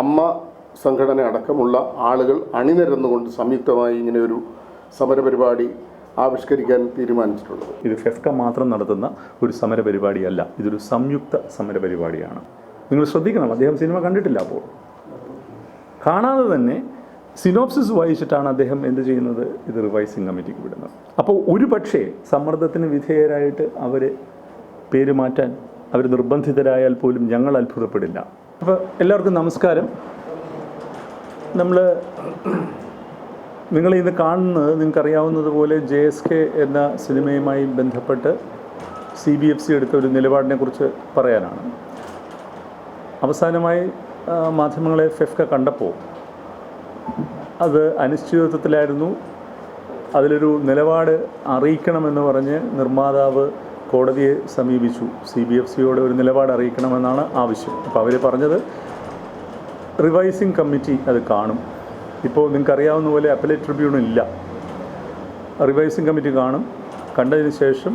അമ്മ സംഘടന അടക്കമുള്ള ആളുകൾ അണിനിരന്നുകൊണ്ട് സംയുക്തമായി ഇങ്ങനെ ഒരു സമരപരിപാടി ആവിഷ്കരിക്കാൻ തീരുമാനിച്ചിട്ടുള്ളത്. ഇത് ഫെഫ്ക മാത്രം നടത്തുന്ന ഒരു സമരപരിപാടിയല്ല, ഇതൊരു സംയുക്ത സമരപരിപാടിയാണ്. നിങ്ങൾ ശ്രദ്ധിക്കണം, അദ്ദേഹം സിനിമ കണ്ടിട്ടില്ല. അപ്പോൾ കാണാതെ തന്നെ സിനോപ്സിസ് വായിച്ചിട്ടാണ് അദ്ദേഹം എന്ത് ചെയ്യുന്നത്, ഇത് റിവൈസിങ് കമ്മിറ്റിക്ക് വിടുന്നത്. അപ്പോൾ ഒരു പക്ഷേ സമ്മർദ്ദത്തിന് വിധേയരായിട്ട് അവർ പേര് മാറ്റാൻ അവർ നിർബന്ധിതരായാൽ പോലും ഞങ്ങൾ അത്ഭുതപ്പെടില്ല. അപ്പോൾ എല്ലാവർക്കും നമസ്കാരം. നിങ്ങളിത് കാണുന്നത് നിങ്ങൾക്കറിയാവുന്നതുപോലെ JSK എന്ന സിനിമയുമായി ബന്ധപ്പെട്ട് CBFC എടുത്ത ഒരു നിലപാടിനെ കുറിച്ച് പറയാനാണ്. അവസാനമായി മാധ്യമങ്ങളെ ഫെഫ്ക കണ്ടപ്പോൾ അത് അനിശ്ചിതത്വത്തിലായിരുന്നു. അതിലൊരു നിലപാട് അറിയിക്കണമെന്ന് പറഞ്ഞ് നിർമ്മാതാവ് കോടതിയെ സമീപിച്ചു. CBFCയോട് ഒരു നിലപാട് അറിയിക്കണമെന്നാണ് ആവശ്യം. അപ്പോൾ അവർ പറഞ്ഞത് റിവൈസിങ് കമ്മിറ്റി അത് കാണും. ഇപ്പോൾ നിങ്ങൾക്കറിയാവുന്ന പോലെ അപ്പലേറ്റ് ട്രിബ്യൂണൽ ഇല്ല. റിവൈസിങ് കമ്മിറ്റി കാണും, കണ്ടതിന് ശേഷം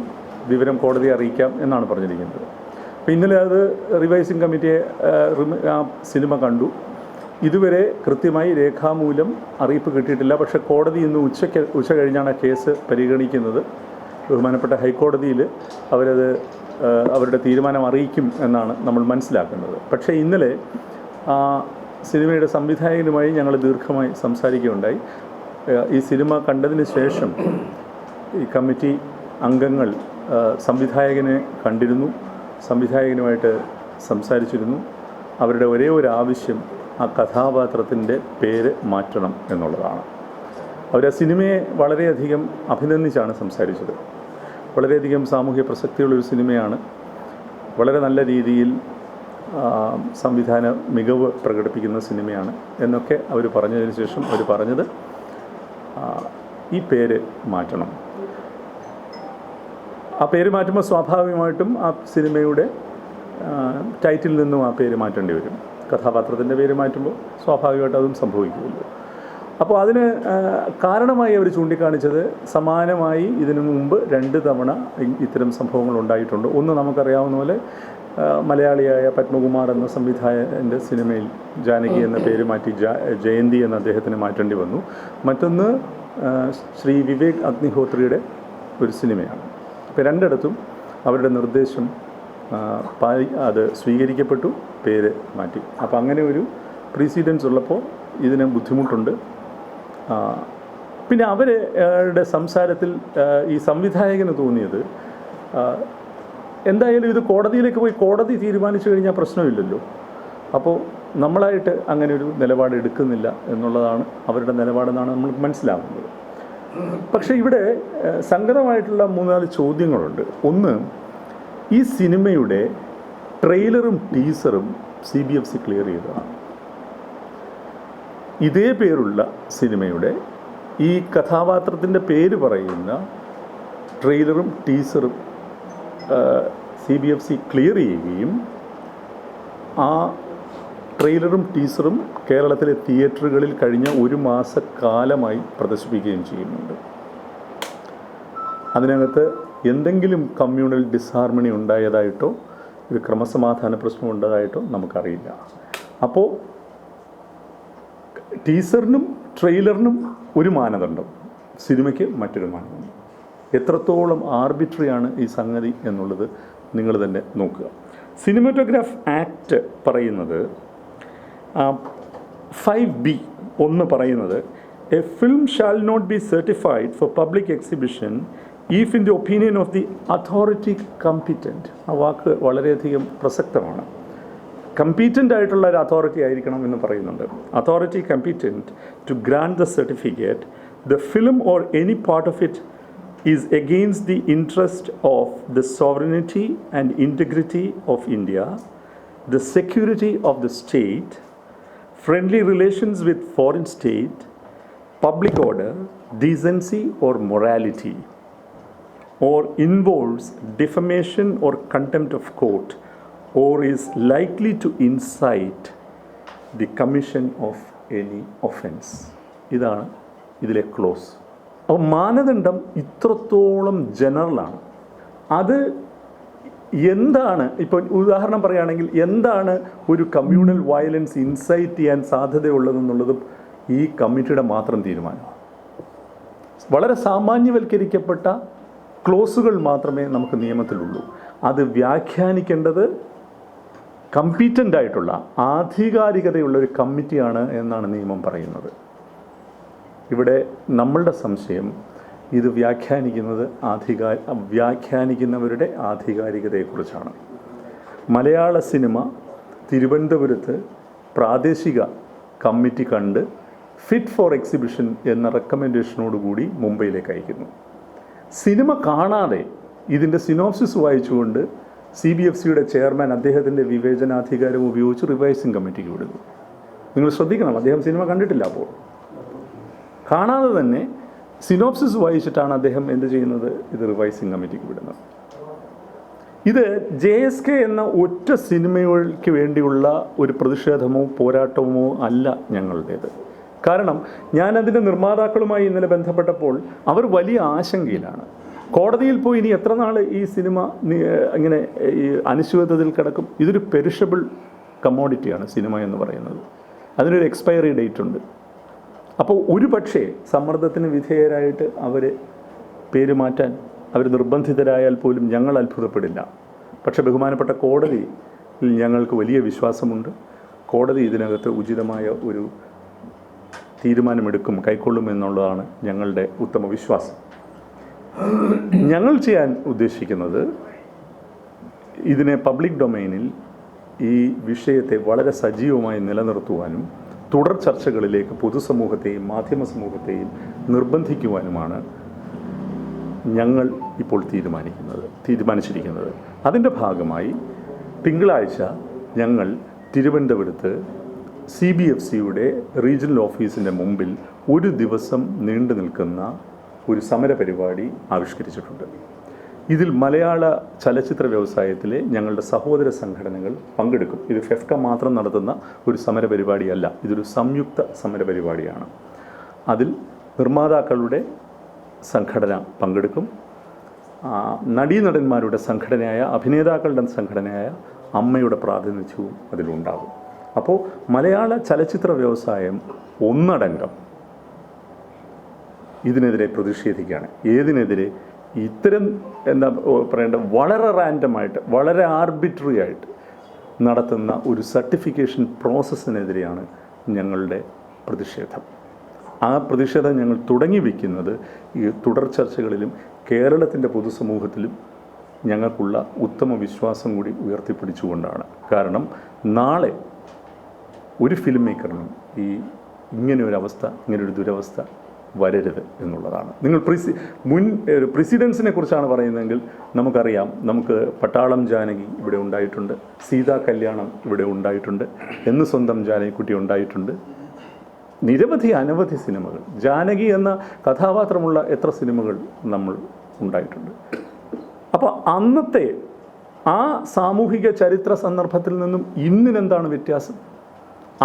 വിവരം കോടതിയെ അറിയിക്കാം എന്നാണ് പറഞ്ഞിരിക്കുന്നത്. അപ്പോൾ ഇന്നലെ അത് റിവൈസിങ് കമ്മിറ്റിയെ ആ സിനിമ കണ്ടു. ഇതുവരെ കൃത്യമായി രേഖാമൂലം അറിയിപ്പ് കിട്ടിയിട്ടില്ല. പക്ഷേ കോടതി ഇന്ന് ഉച്ച കഴിഞ്ഞാണ് കേസ് പരിഗണിക്കുന്നത്. ബഹുമാനപ്പെട്ട ഹൈക്കോടതിയിൽ അവരുടെ തീരുമാനം അറിയിക്കും എന്നാണ് നമ്മൾ മനസ്സിലാക്കുന്നത്. പക്ഷേ ഇന്നലെ സിനിമയുടെ സംവിധായകനുമായി ഞങ്ങൾ ദീർഘമായി സംസാരിക്കുകയുണ്ടായി. ഈ സിനിമ കണ്ടതിന് ശേഷം ഈ കമ്മിറ്റി അംഗങ്ങൾ സംവിധായകനെ കണ്ടിരുന്നു, സംവിധായകനുമായിട്ട് സംസാരിച്ചിരുന്നു. അവരുടെ ഒരേ ഒരു ആവശ്യം ആ കഥാപാത്രത്തിൻ്റെ പേര് മാറ്റണം എന്നുള്ളതാണ്. അവർ ആ സിനിമയെ വളരെയധികം അഭിനന്ദിച്ചാണ് സംസാരിച്ചത്. വളരെയധികം സാമൂഹ്യ പ്രസക്തിയുള്ളൊരു സിനിമയാണ്. വളരെ നല്ല രീതിയിൽ സംവിധാന മികവ് പ്രകടിപ്പിക്കുന്ന സിനിമയാണ് എന്നൊക്കെ അവർ പറഞ്ഞതിന് ശേഷം അവർ പറഞ്ഞത് ഈ പേര് മാറ്റണം. ആ പേര് മാറ്റുമ്പോൾ സ്വാഭാവികമായിട്ടും ആ സിനിമയുടെ ടൈറ്റിലിൽ നിന്നും ആ പേര് മാറ്റേണ്ടി വരും. കഥാപാത്രത്തിൻ്റെ പേര് മാറ്റുമ്പോൾ സ്വാഭാവികമായിട്ട് അതും സംഭവിക്കുമല്ലോ. അപ്പോൾ അതിന് കാരണമായി അവർ ചൂണ്ടിക്കാണിച്ചത് സമാനമായി ഇതിനു മുമ്പ് 2 തവണ ഇത്തരം സംഭവങ്ങൾ ഉണ്ടായിട്ടുണ്ട്. ഒന്ന് നമുക്കറിയാവുന്ന പോലെ മലയാളിയായ പത്മകുമാർ എന്ന സംവിധായകൻ്റെ സിനിമയിൽ ജാനകി എന്ന പേര് മാറ്റി ജയന്തി എന്ന അദ്ദേഹത്തിന് മാറ്റേണ്ടി വന്നു. മറ്റൊന്ന് ശ്രീ വിവേക് അഗ്നിഹോത്രിയുടെ ഒരു സിനിമയാണ്. ഇപ്പോൾ 2ഇടത്തും അവരുടെ നിർദ്ദേശം അത് സ്വീകരിക്കപ്പെട്ടു, പേര് മാറ്റി. അപ്പോൾ അങ്ങനെ ഒരു പ്രീസിഡൻസ് ഉള്ളപ്പോൾ ഇതിന് ബുദ്ധിമുട്ടുണ്ട്. പിന്നെ അവരുടെ സംസാരത്തിൽ ഈ സംവിധായകന് തോന്നിയത് എന്തായാലും ഇത് കോടതിയിലേക്ക് പോയി കോടതി തീരുമാനിച്ചു കഴിഞ്ഞാൽ പ്രശ്നമില്ലല്ലോ. അപ്പോൾ നമ്മളായിട്ട് അങ്ങനെ ഒരു നിലപാട് എടുക്കുന്നില്ല എന്നുള്ളതാണ് അവരുടെ നിലപാടെന്നാണ് നമ്മൾ മനസ്സിലാകുന്നത്. പക്ഷേ ഇവിടെ സങ്കടമായിട്ടുള്ള 3-4 ചോദ്യങ്ങളുണ്ട്. ഒന്ന്, ഈ സിനിമയുടെ ട്രെയിലറും ടീസറും CBFC ക്ലിയർ ചെയ്തതാണ്. ഇതേ പേരുള്ള സിനിമയുടെ ഈ കഥാപാത്രത്തിൻ്റെ പേര് പറയുന്ന ട്രെയിലറും ടീസറും CBFC ക്ലിയർ ചെയ്യുകയും ആ ട്രെയിലറും ടീസറും കേരളത്തിലെ തിയേറ്ററുകളിൽ കഴിഞ്ഞ 1 മാസക്കാലമായി പ്രദർശിപ്പിക്കുകയും ചെയ്യുന്നുണ്ട്. അതിനകത്ത് എന്തെങ്കിലും കമ്മ്യൂണൽ ഡിസ്ഹാർമണി ഉണ്ടായതായിട്ടോ ഒരു ക്രമസമാധാന പ്രശ്നം ഉണ്ടായതായിട്ടോ നമുക്കറിയില്ല. അപ്പോൾ ടീസറിനും ട്രെയിലറിനും ഒരു മാനദണ്ഡം, സിനിമയ്ക്ക് മറ്റൊരു മാനദണ്ഡം. എത്രത്തോളം ആർബിട്രറിയാണ് ഈ സംഗതി എന്നുള്ളത് നിങ്ങൾ തന്നെ നോക്കുക. സിനിമാറ്റോഗ്രാഫ് ആക്ട് പറയുന്നത് 5B പറയുന്നത് a film shall not be certified for public exhibition if in the opinion of the authority competent. ആ വാക്ക് വളരെയധികം പ്രസക്തമാണ്. കമ്പീറ്റൻ്റ് ആയിട്ടുള്ള ഒരു അതോറിറ്റി ആയിരിക്കണം എന്ന് പറയുന്നുണ്ട്. Authority competent to grant the certificate the film or any part of it is against the interest of the sovereignty and integrity of India, the security of the state, friendly relations with foreign state, public order, decency or morality, or involves defamation or contempt of court, or is likely to incite the commission of any offense. ഇതാണ് ഇതിലെ close. അപ്പോൾ മാനദണ്ഡം ഇത്രത്തോളം ജനറലാണ്. അത് എന്താണ് ഇപ്പോൾ ഉദാഹരണം പറയുകയാണെങ്കിൽ എന്താണ് ഒരു കമ്മ്യൂണൽ വയലൻസ് ഇൻസൈറ്റ് ചെയ്യാൻ സാധ്യതയുള്ളതെന്നുള്ളതും ഈ കമ്മിറ്റിയുടെ മാത്രം തീരുമാനമാണ്. വളരെ സാമാന്യവൽക്കരിക്കപ്പെട്ട ക്ലോസുകൾ മാത്രമേ നമുക്ക് നിയമത്തിലുള്ളൂ. അത് വ്യാഖ്യാനിക്കേണ്ടത് കമ്പീറ്റൻ്റ് ആയിട്ടുള്ള ആധികാരികതയുള്ള ഒരു കമ്മിറ്റിയാണ് എന്നാണ് നിയമം പറയുന്നത്. ഇവിടെ നമ്മളുടെ സംശയം ഇത് വ്യാഖ്യാനിക്കുന്നവരുടെ ആധികാരികതയെക്കുറിച്ചാണ്. മലയാള സിനിമ തിരുവനന്തപുരത്ത് പ്രാദേശിക കമ്മിറ്റി കണ്ട് ഫിറ്റ് ഫോർ എക്സിബിഷൻ എന്ന റെക്കമെൻഡേഷനോടുകൂടി മുംബൈയിലേക്ക് അയക്കുന്നു. സിനിമ കാണാതെ ഇതിൻ്റെ സിനോപ്സിസ് വായിച്ചുകൊണ്ട് CBFCയുടെ ചെയർമാൻ അദ്ദേഹത്തിൻ്റെ വിവേചനാധികാരം ഉപയോഗിച്ച് റിവൈസിങ് കമ്മിറ്റിക്ക് വിടുന്നു. നിങ്ങൾ ശ്രദ്ധിക്കണം, അദ്ദേഹം സിനിമ കണ്ടിട്ടില്ല. അപ്പോൾ കാണാതെ തന്നെ സിനോപ്സിസ് വായിച്ചിട്ടാണ് അദ്ദേഹം എന്ത് ചെയ്യുന്നത്, ഇത് റിവൈസിങ് കമ്മിറ്റിക്ക് വിടുന്നത്. ഇത് JSK എന്ന ഒറ്റ സിനിമയ്ക്ക് വേണ്ടിയുള്ള ഒരു പ്രതിഷേധമോ പോരാട്ടമോ അല്ല ഞങ്ങളുടേത്. കാരണം ഞാനതിൻ്റെ നിർമ്മാതാക്കളുമായി ഇന്നലെ ബന്ധപ്പെട്ടപ്പോൾ അവർ വലിയ ആശങ്കയിലാണ്. കോടതിയിൽ പോയി ഇനി എത്ര നാൾ ഈ സിനിമ ഇങ്ങനെ ഈ അനിശ്ചിതത്വത്തിൽ കിടക്കും? ഇതൊരു പെരിഷബിൾ കമ്മോഡിറ്റിയാണ് സിനിമ എന്ന് പറയുന്നത്. അതിനൊരു എക്സ്പയറി ഡേറ്റ് ഉണ്ട്. അപ്പോൾ ഒരു പക്ഷേ സമ്മർദ്ദത്തിന് വിധേയരായിട്ട് അവരെ പേര് മാറ്റാൻ അവർ നിർബന്ധിതരായാൽ പോലും ഞങ്ങൾ അത്ഭുതപ്പെടില്ല. പക്ഷേ ബഹുമാനപ്പെട്ട കോടതിയിൽ ഞങ്ങൾക്ക് വലിയ വിശ്വാസമുണ്ട്. കോടതി ഇതിനകത്ത് ഉചിതമായ ഒരു തീരുമാനമെടുക്കും, കൈക്കൊള്ളും എന്നുള്ളതാണ് ഞങ്ങളുടെ ഉത്തമ വിശ്വാസം. ഞങ്ങൾ ചെയ്യാൻ ഉദ്ദേശിക്കുന്നത് ഇതിനെ പബ്ലിക് ഡൊമൈനിൽ ഈ വിഷയത്തെ വളരെ സജീവമായി നിലനിർത്തുവാനും തുടർ ചർച്ചകളിലേക്ക് പൊതുസമൂഹത്തെയും മാധ്യമ സമൂഹത്തെയും നിർബന്ധിക്കുവാനുമാണ് ഞങ്ങൾ ഇപ്പോൾ തീരുമാനിച്ചിരിക്കുന്നത്. അതിൻ്റെ ഭാഗമായി തിങ്കളാഴ്ച ഞങ്ങൾ തിരുവനന്തപുരത്ത് CBFCയുടെ റീജിയണൽ ഓഫീസിൻ്റെ മുമ്പിൽ ഒരു ദിവസം നീണ്ടു നിൽക്കുന്ന ഒരു സമര പരിപാടി ആവിഷ്കരിച്ചിട്ടുണ്ട്. ഇതിൽ മലയാള ചലച്ചിത്ര വ്യവസായത്തിലെ ഞങ്ങളുടെ സഹോദര സംഘടനകൾ പങ്കെടുക്കും. ഇത് ഫെഫ്ക മാത്രം നടത്തുന്ന ഒരു സമര പരിപാടിയല്ല, ഇതൊരു സംയുക്ത സമര പരിപാടിയാണ്. അതിൽ നിർമ്മാതാക്കളുടെ സംഘടന പങ്കെടുക്കും, നടീനടന്മാരുടെ സംഘടനയായ അഭിനേതാക്കളുടെ സംഘടനയായ അമ്മയുടെ പ്രാതിനിധ്യവും അതിലുണ്ടാകും. അപ്പോൾ മലയാള ചലച്ചിത്ര വ്യവസായം ഒന്നടങ്കം ഇതിനെതിരെ പ്രതിഷേധിക്കുകയാണ്. ഏതിനെതിരെ? ഇത്തരം എന്താ പറയേണ്ടത്, വളരെ റാൻഡമായിട്ട് വളരെ ആർബിട്രറി ആയിട്ട് നടത്തുന്ന ഒരു സർട്ടിഫിക്കേഷൻ പ്രോസസ്സിനെതിരെയാണ് ഞങ്ങളുടെ പ്രതിഷേധം. ആ പ്രതിഷേധം ഞങ്ങൾ തുടങ്ങി വയ്ക്കുന്നത് ഈ തുടർ ചർച്ചകളിലും കേരളത്തിൻ്റെ പൊതുസമൂഹത്തിലും ഞങ്ങൾക്കുള്ള ഉത്തമ വിശ്വാസം കൂടി ഉയർത്തിപ്പിടിച്ചുകൊണ്ടാണ്. കാരണം നാളെ ഒരു ഫിലിം മേക്കറിനും ഇങ്ങനൊരു ദുരവസ്ഥ വരരുത് എന്നുള്ളതാണ്. നിങ്ങൾ പ്രസിഡൻസിനെ കുറിച്ചാണ് പറയുന്നതെങ്കിൽ നമുക്കറിയാം, നമുക്ക് പട്ടാളം ജാനകി ഇവിടെ ഉണ്ടായിട്ടുണ്ട്, സീതാ കല്യാണം ഇവിടെ ഉണ്ടായിട്ടുണ്ട്, എന്ന് സ്വന്തം ജാനകിക്കുട്ടി ഉണ്ടായിട്ടുണ്ട്, അനവധി സിനിമകൾ, ജാനകി എന്ന കഥാപാത്രമുള്ള എത്ര സിനിമകൾ നമ്മൾ ഉണ്ടായിട്ടുണ്ട്. അപ്പോൾ അന്നത്തെ ആ സാമൂഹിക ചരിത്ര സന്ദർഭത്തിൽ നിന്നും ഇന്നിനെന്താണ് വ്യത്യാസം?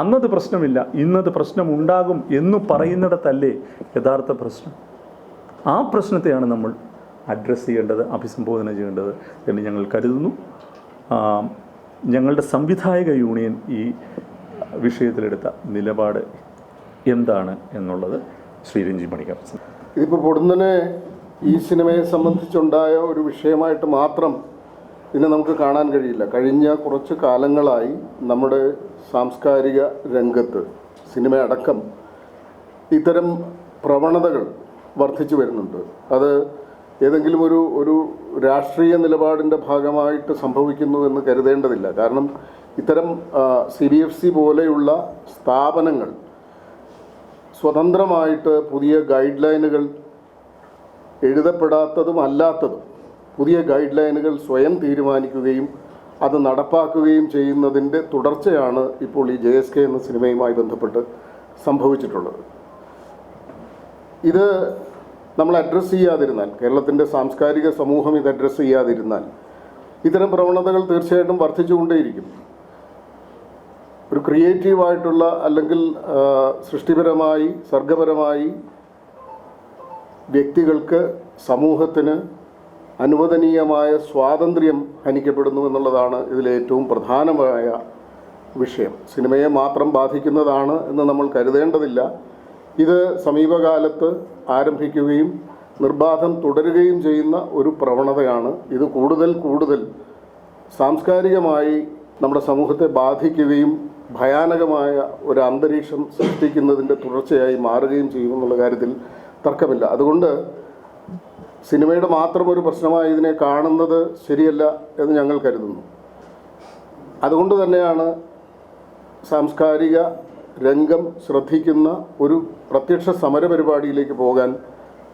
അന്നത് പ്രശ്നമില്ല, ഇന്നത് പ്രശ്നം ഉണ്ടാകും എന്ന് പറയുന്നിടത്തല്ലേ യഥാർത്ഥ പ്രശ്നം. ആ പ്രശ്നത്തെയാണ് നമ്മൾ അഡ്രസ്സ് ചെയ്യേണ്ടത്, അഭിസംബോധന ചെയ്യേണ്ടത് എന്ന് ഞങ്ങൾ കരുതുന്നു. ഞങ്ങളുടെ സംവിധായക യൂണിയൻ ഈ വിഷയത്തിലെടുത്ത നിലപാട് എന്താണ് എന്നുള്ളത് ശ്രീ രഞ്ജി മണിക്കർ. ഇതിപ്പോൾ പൊടുന്നനെ ഈ സിനിമയെ സംബന്ധിച്ചുണ്ടായ ഒരു വിഷയമായിട്ട് മാത്രം ഇതിനെ നമുക്ക് കാണാൻ കഴിയില്ല. കഴിഞ്ഞ കുറച്ച് കാലങ്ങളായി നമ്മുടെ സാംസ്കാരിക രംഗത്ത് സിനിമയടക്കം ഇത്തരം പ്രവണതകൾ വർദ്ധിച്ചു വരുന്നുണ്ട്. അത് ഏതെങ്കിലും ഒരു രാഷ്ട്രീയ നിലപാടിൻ്റെ ഭാഗമായിട്ട് സംഭവിക്കുന്നു എന്ന് കരുതേണ്ടതില്ല. കാരണം ഇത്തരം CBFC പോലെയുള്ള സ്ഥാപനങ്ങൾ സ്വതന്ത്രമായിട്ട് പുതിയ ഗൈഡ് ലൈനുകൾ എഴുതപ്പെടാത്തതും അല്ലാത്തതും പുതിയ ഗൈഡ് ലൈനുകൾ സ്വയം തീരുമാനിക്കുകയും അത് നടപ്പാക്കുകയും ചെയ്യുന്നതിൻ്റെ തുടർച്ചയാണ് ഇപ്പോൾ ഈ JSK എന്ന സിനിമയുമായി ബന്ധപ്പെട്ട് സംഭവിച്ചിട്ടുള്ളത്. ഇത് നമ്മൾ അഡ്രസ്സ് ചെയ്യാതിരുന്നാൽ, കേരളത്തിൻ്റെ സാംസ്കാരിക സമൂഹം ഇത് അഡ്രസ്സ് ചെയ്യാതിരുന്നാൽ ഇത്തരം പ്രവണതകൾ തീർച്ചയായിട്ടും വർദ്ധിച്ചുകൊണ്ടേയിരിക്കും. ഒരു ക്രിയേറ്റീവായിട്ടുള്ള അല്ലെങ്കിൽ സൃഷ്ടിപരമായി സർഗപരമായി വ്യക്തികൾക്ക് സമൂഹത്തിന് അനുവദനീയമായ സ്വാതന്ത്ര്യം ഹനിക്കപ്പെടുന്നു എന്നുള്ളതാണ് ഇതിലെ ഏറ്റവും പ്രധാനമായ വിഷയം. സിനിമയെ മാത്രം ബാധിക്കുന്നതാണ് എന്ന് നമ്മൾ കരുതേണ്ടതില്ല. ഇത് സമീപകാലത്ത് ആരംഭിക്കുകയും നിർബാധം തുടരുകയും ചെയ്യുന്ന ഒരു പ്രവണതയാണ്. ഇത് കൂടുതൽ സാംസ്കാരികമായി നമ്മുടെ സമൂഹത്തെ ബാധിക്കുകയും ഭയാനകമായ ഒരു അന്തരീക്ഷം സൃഷ്ടിക്കുന്നതിൻ്റെ തുടർച്ചയായി മാറുകയും ചെയ്യുമെന്നുള്ള കാര്യത്തിൽ തർക്കമില്ല. അതുകൊണ്ട് സിനിമയുടെ മാത്രം ഒരു പ്രശ്നമായി ഇതിനെ കാണുന്നത് ശരിയല്ല എന്ന് ഞങ്ങൾ കരുതുന്നു. അതുകൊണ്ട് തന്നെയാണ് സാംസ്കാരിക രംഗം ശ്രദ്ധിക്കുന്ന ഒരു പ്രത്യക്ഷ സമര പരിപാടിയിലേക്ക് പോകാൻ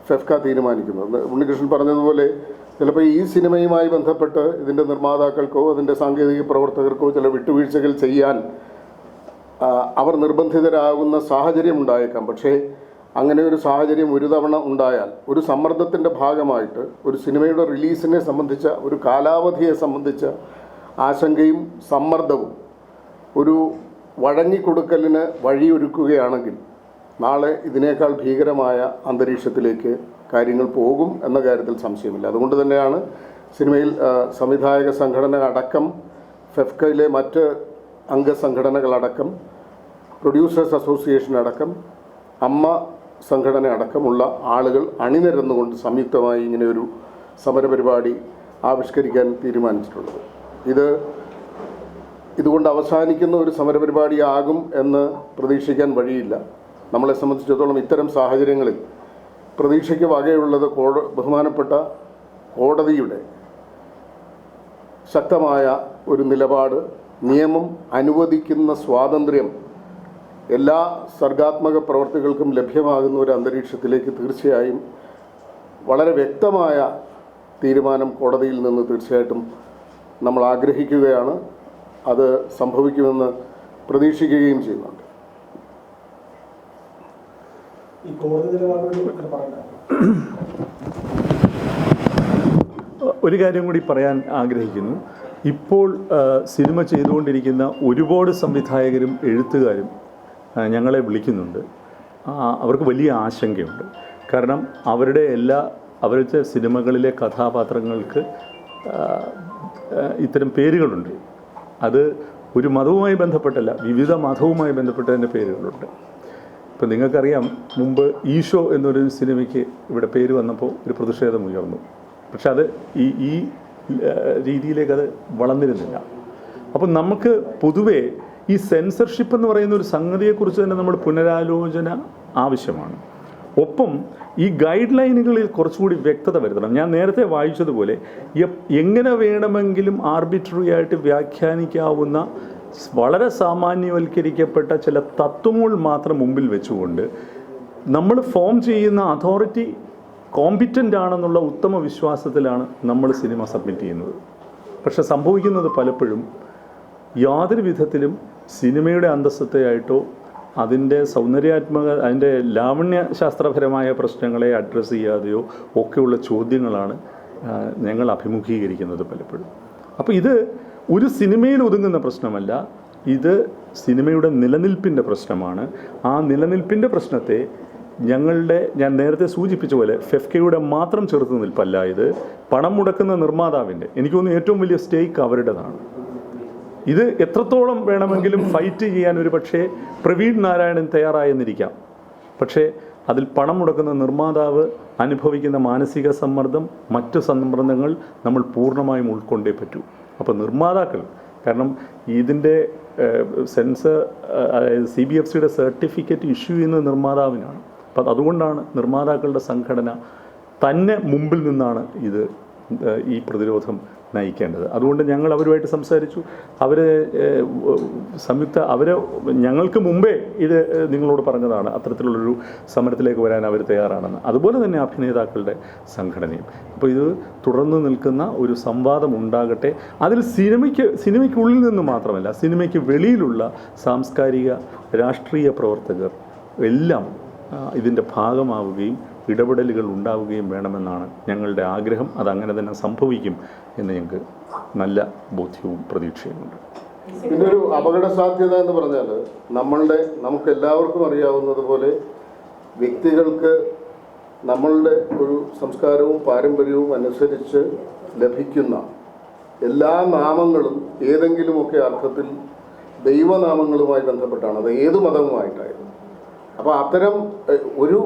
ഫെഫ്ക തീരുമാനിക്കുന്നത്. ഉണ്ണികൃഷ്ണൻ പറഞ്ഞതുപോലെ ചിലപ്പോൾ ഈ സിനിമയുമായി ബന്ധപ്പെട്ട് ഇതിൻ്റെ നിർമ്മാതാക്കൾക്കോ അതിൻ്റെ സാങ്കേതിക പ്രവർത്തകർക്കോ ചില വിട്ടുവീഴ്ചകൾ ചെയ്യാൻ അവർ നിർബന്ധിതരാകുന്ന സാഹചര്യം ഉണ്ടായേക്കാം. പക്ഷേ അങ്ങനെ ഒരു സാഹചര്യം ഒരു തവണ ഉണ്ടായാൽ ഒരു സമ്മർദ്ദത്തിൻ്റെ ഭാഗമായിട്ട് ഒരു സിനിമയുടെ റിലീസിനെ സംബന്ധിച്ച ഒരു കാലാവധിയെ സംബന്ധിച്ച ആശങ്കയും സമ്മർദ്ദവും ഒരു വഴങ്ങിക്കൊടുക്കലിന് വഴിയൊരുക്കുകയാണെങ്കിൽ നാളെ ഇതിനേക്കാൾ ഭീകരമായ അന്തരീക്ഷത്തിലേക്ക് കാര്യങ്ങൾ പോകും എന്ന കാര്യത്തിൽ സംശയമില്ല. അതുകൊണ്ട് തന്നെയാണ് സിനിമയിൽ സംവിധായക സംഘടന അടക്കം ഫെഫ്കയിലെ മറ്റ് അംഗസംഘടനകളടക്കം പ്രൊഡ്യൂസേഴ്സ് അസോസിയേഷൻ അടക്കം അമ്മ സംഘടന അടക്കമുള്ള ആളുകൾ അണിനിരന്നുകൊണ്ട് സംയുക്തമായി ഇങ്ങനെയൊരു സമരപരിപാടി ആവിഷ്കരിക്കാൻ തീരുമാനിച്ചിട്ടുള്ളത്. ഇതുകൊണ്ട് അവസാനിക്കുന്ന ഒരു സമരപരിപാടിയാകും എന്ന് പ്രതീക്ഷിക്കാൻ വഴിയില്ല. നമ്മളെ സംബന്ധിച്ചിടത്തോളം ഇത്തരം സാഹചര്യങ്ങളിൽ പ്രതീക്ഷയ്ക്ക് വകയുള്ളത് ബഹുമാനപ്പെട്ട കോടതിയുടെ ശക്തമായ ഒരു നിലപാട്, നിയമം അനുവദിക്കുന്ന സ്വാതന്ത്ര്യം എല്ലാ സർഗാത്മക പ്രവർത്തികൾക്കും ലഭ്യമാകുന്ന ഒരു അന്തരീക്ഷത്തിലേക്ക് തീർച്ചയായും വളരെ വ്യക്തമായ തീരുമാനം കോടതിയിൽ നിന്ന് തീർച്ചയായിട്ടും നമ്മൾ ആഗ്രഹിക്കുകയാണ്. അത് സംഭവിക്കുമെന്ന് പ്രതീക്ഷിക്കുകയും ചെയ്യുന്നുണ്ട്. ഒരു കാര്യം കൂടി പറയാൻ ആഗ്രഹിക്കുന്നു. ഇപ്പോൾ സിനിമ ചെയ്തുകൊണ്ടിരിക്കുന്ന ഒരുപാട് സംവിധായകരും എഴുത്തുകാരും ഞങ്ങളെ വിളിക്കുന്നുണ്ട്. അവർക്ക് വലിയ ആശങ്കയുണ്ട്. കാരണം അവരുടെ സിനിമകളിലെ കഥാപാത്രങ്ങൾക്ക് ഇത്തരം പേരുകളുണ്ട്. അത് ഒരു മതവുമായി ബന്ധപ്പെട്ടല്ല, വിവിധ മതവുമായി ബന്ധപ്പെട്ടതിൻ്റെ പേരുകളുണ്ട്. ഇപ്പം നിങ്ങൾക്കറിയാം, മുമ്പ് ഈശോ എന്നൊരു സിനിമയ്ക്ക് ഇവിടെ പേര് വന്നപ്പോൾ ഒരു പ്രതിഷേധം ഉയർന്നു. പക്ഷെ അത് ഈ രീതിയിലേക്ക് അത് വളർന്നിരുന്നില്ല. അപ്പം നമുക്ക് പൊതുവേ ഈ സെൻസർഷിപ്പ് എന്ന് പറയുന്ന ഒരു സംഗതിയെക്കുറിച്ച് തന്നെ നമ്മൾ പുനരാലോചന ആവശ്യമാണ്. ഒപ്പം ഈ ഗൈഡ് ലൈനുകളിൽ കുറച്ചുകൂടി വ്യക്തത വരുത്തണം. ഞാൻ നേരത്തെ വായിച്ചതുപോലെ എങ്ങനെ വേണമെങ്കിലും ആർബിട്രറി ആയിട്ട് വ്യാഖ്യാനിക്കാവുന്ന വളരെ സാമാന്യവൽക്കരിക്കപ്പെട്ട ചില തത്വങ്ങൾ മാത്രം മുമ്പിൽ വെച്ചുകൊണ്ട് നമ്മൾ ഫോം ചെയ്യുന്ന അതോറിറ്റി കോമ്പിറ്റൻ്റ് ആണെന്നുള്ള ഉത്തമ വിശ്വാസത്തിലാണ് നമ്മൾ സിനിമ സബ്മിറ്റ് ചെയ്യുന്നത്. പക്ഷെ സംഭവിക്കുന്നത് പലപ്പോഴും യാതൊരു വിധത്തിലും സിനിമയുടെ അന്തസ്സത്തെയായിട്ടോ അതിൻ്റെ അതിൻ്റെ ലാവണ്യശാസ്ത്രപരമായ പ്രശ്നങ്ങളെ അഡ്രസ്സ് ചെയ്യാതെയോ ഒക്കെയുള്ള ചോദ്യങ്ങളാണ് ഞങ്ങൾ അഭിമുഖീകരിക്കുന്നത് പലപ്പോഴും. അപ്പോൾ ഇത് ഒരു സിനിമയിൽ ഒതുങ്ങുന്ന പ്രശ്നമല്ല, ഇത് സിനിമയുടെ നിലനിൽപ്പിൻ്റെ പ്രശ്നമാണ്. ആ നിലനിൽപ്പിൻ്റെ പ്രശ്നത്തെ ഞാൻ നേരത്തെ സൂചിപ്പിച്ച പോലെ ഫെഫ്കയുടെ മാത്രം ചെറുത്തുനിൽപ്പല്ല, ഇത് പണം മുടക്കുന്ന നിർമ്മാതാവിൻ്റെ, എനിക്ക് തോന്നുന്നു ഏറ്റവും വലിയ സ്റ്റേക്ക് അവരുടേതാണ്. ഇത് എത്രത്തോളം വേണമെങ്കിലും ഫൈറ്റ് ചെയ്യാൻ ഒരു പക്ഷേ പ്രവീൺ നാരായണൻ തയ്യാറായെന്നിരിക്കാം. പക്ഷേ അതിൽ പണം മുടക്കുന്ന നിർമ്മാതാവ് അനുഭവിക്കുന്ന മാനസിക സമ്മർദ്ദം, മറ്റ് സമ്മർദ്ദങ്ങൾ നമ്മൾ പൂർണ്ണമായും ഉൾക്കൊണ്ടേ പറ്റൂ. അപ്പോൾ നിർമ്മാതാക്കൾ, കാരണം ഇതിൻ്റെ CBFCയുടെ സർട്ടിഫിക്കറ്റ് ഇഷ്യൂ ചെയ്യുന്ന നിർമ്മാതാവിനാണ്. അപ്പം അതുകൊണ്ടാണ് നിർമ്മാതാക്കളുടെ സംഘടന തന്നെ മുമ്പിൽ നിന്നാണ് ഈ പ്രതിരോധം നയിക്കേണ്ടത്. അതുകൊണ്ട് ഞങ്ങൾ അവരുമായിട്ട് സംസാരിച്ചു. ഞങ്ങൾക്ക് മുമ്പേ ഇത് നിങ്ങളോട് പറഞ്ഞതാണ്, അത്തരത്തിലുള്ളൊരു സമരത്തിലേക്ക് വരാൻ അവർ തയ്യാറാണെന്ന്. അതുപോലെ തന്നെ അഭിനേതാക്കളുടെ സംഘടനയും. അപ്പോൾ ഇത് തുടർന്ന് നിൽക്കുന്ന ഒരു സംവാദം ഉണ്ടാകട്ടെ. അതിൽ സിനിമയ്ക്കുള്ളിൽ നിന്ന് മാത്രമല്ല, സിനിമയ്ക്ക് വെളിയിലുള്ള സാംസ്കാരിക രാഷ്ട്രീയ പ്രവർത്തകർ എല്ലാം ഇതിൻ്റെ ഭാഗമാവുകയും ഇടപെടലുകൾ ഉണ്ടാവുകയും വേണമെന്നാണ് ഞങ്ങളുടെ ആഗ്രഹം. അതങ്ങനെ തന്നെ സംഭവിക്കും എന്ന് ഞങ്ങൾക്ക് നല്ല ബോധ്യവും പ്രതീക്ഷയുമുണ്ട്. ഇതൊരു അപകട സാധ്യത എന്ന് പറഞ്ഞാൽ നമുക്ക് എല്ലാവർക്കും അറിയാവുന്നതുപോലെ വ്യക്തികൾക്ക് നമ്മളുടെ ഒരു സംസ്കാരവും പാരമ്പര്യവും അനുസരിച്ച് ലഭിക്കുന്ന എല്ലാ നാമങ്ങളും ഏതെങ്കിലുമൊക്കെ അർത്ഥത്തിൽ ദൈവനാമങ്ങളുമായി ബന്ധപ്പെട്ടാണ്, അത് ഏത് മതവുമായിട്ടായിരുന്നു. അപ്പോൾ അത്തരം ഒരു